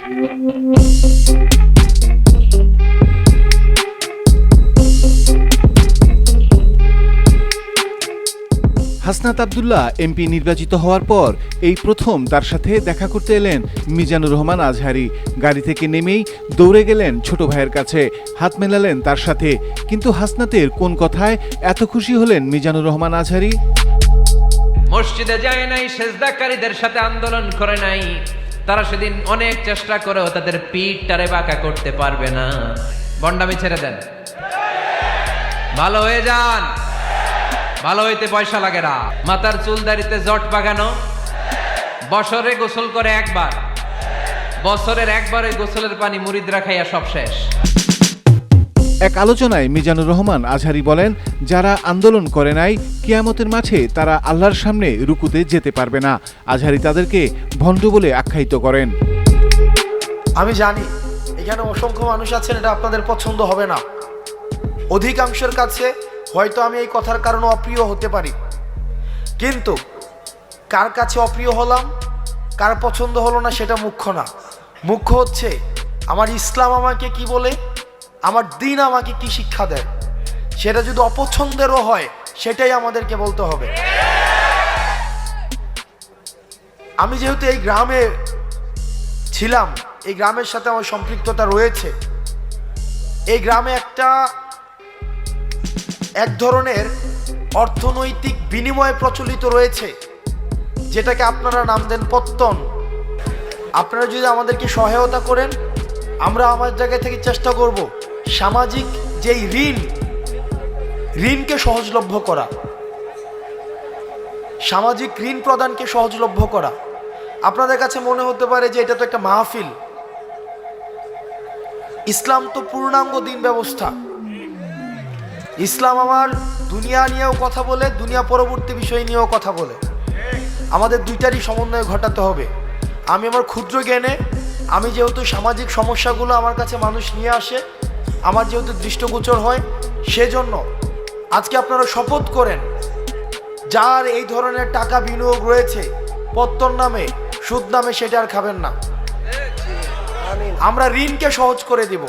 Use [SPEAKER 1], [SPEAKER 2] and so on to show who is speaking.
[SPEAKER 1] Hasnat Abdullah MP নির্বাচিত হওয়ার পর এই প্রথম তার সাথে দেখা করতে এলেন মিজানুর রহমান আজহারী। গাড়ি থেকে নেমেই দৌড়ে গেলেন ছোট ভাইয়ের কাছে, হাত মেলালেন তার সাথে। কিন্তু হাসনাতের কোন কথায় এত খুশি হলেন মিজানুর রহমান আজহারী?
[SPEAKER 2] মসজিদে যায় নাই, সেজদাকারীদের সাথে আন্দোলন করে নাই। তারা সেদিন অনেক চেষ্টা করেও তাদের পিঠটারে বাঁকা করতে পারবে না। বন্ডামি ছেড়ে দেন, ভালো হয়ে যান। ভালো হইতে পয়সা লাগে না। মাথার চুল দাড়িতে জট বাগানো, বছরে গোসল করে একবার, বছরের একবার ওই গোসলের পানি মুরিদরা খাইয়া সব শেষ।
[SPEAKER 1] এক আলোচনায় মিজানুর রহমান আজহারী বলেন, যারা আন্দোলন করে নাই কিয়ামতের মাঠে তারা আল্লাহর সামনে রুকুতে যেতে পারবে না। আজহারী তাদেরকে ভণ্ড বলে আখ্যায়িত করেন।
[SPEAKER 3] আমি জানি এখানে অসংখ্য মানুষ আছেন, এটা আপনাদের পছন্দ হবে না। অধিকাংশের কাছে হয়তো আমি এই কথার কারণে অপ্রিয় হতে পারি, কিন্তু কার কাছে অপ্রিয় হলাম, কার পছন্দ হলো না সেটা মুখ্য না। মুখ্য হচ্ছে আমার ইসলাম আমাকে কি বলে, আমার দ্বীন আমাকে কি শিক্ষা দেয়। সেটা যদি অপছন্দেরও হয় সেটাই আমাদেরকে বলতে হবে। আমি যেহেতু এই গ্রামে ছিলাম, এই গ্রামের সাথে আমার সম্পৃক্ততা রয়েছে। এই গ্রামে এক ধরনের অর্থনৈতিক বিনিময় প্রচলিত রয়েছে, যেটাকে আপনারা নাম দেন পত্তন। আপনারা যদি আমাদেরকে সহায়তা করেন, আমরা আমার জায়গা থেকে চেষ্টা করব সামাজিক যেই ঋণকে সহজলভ্য করা, সামাজিক ঋণ প্রদানকে সহজলভ্য করা। আপনাদের কাছে মনে হতে পারে যে এটা তো একটা মাহফিল। ইসলাম তো পূর্ণাঙ্গ দিন ব্যবস্থা। ইসলাম আমার দুনিয়া নিয়েও কথা বলে, দুনিয়া পরবর্তী বিষয় নিয়েও কথা বলে। আমাদের দুইটারই সমন্বয় ঘটাতে হবে। আমি আমার ক্ষুদ্র জ্ঞানে, আমি যেহেতু সামাজিক সমস্যাগুলো আমার কাছে মানুষ নিয়ে আসে, আমার যেহেতু দৃষ্টগোচর হয়, সেজন্য আজকে আপনারা শপথ করেন, যার এই ধরনের টাকা বিনিয়োগ রয়েছে পত্তন নামে, সুদ নামে, সেটা আর খাবেন না। আমরা ঋণকে সহজ করে দেব।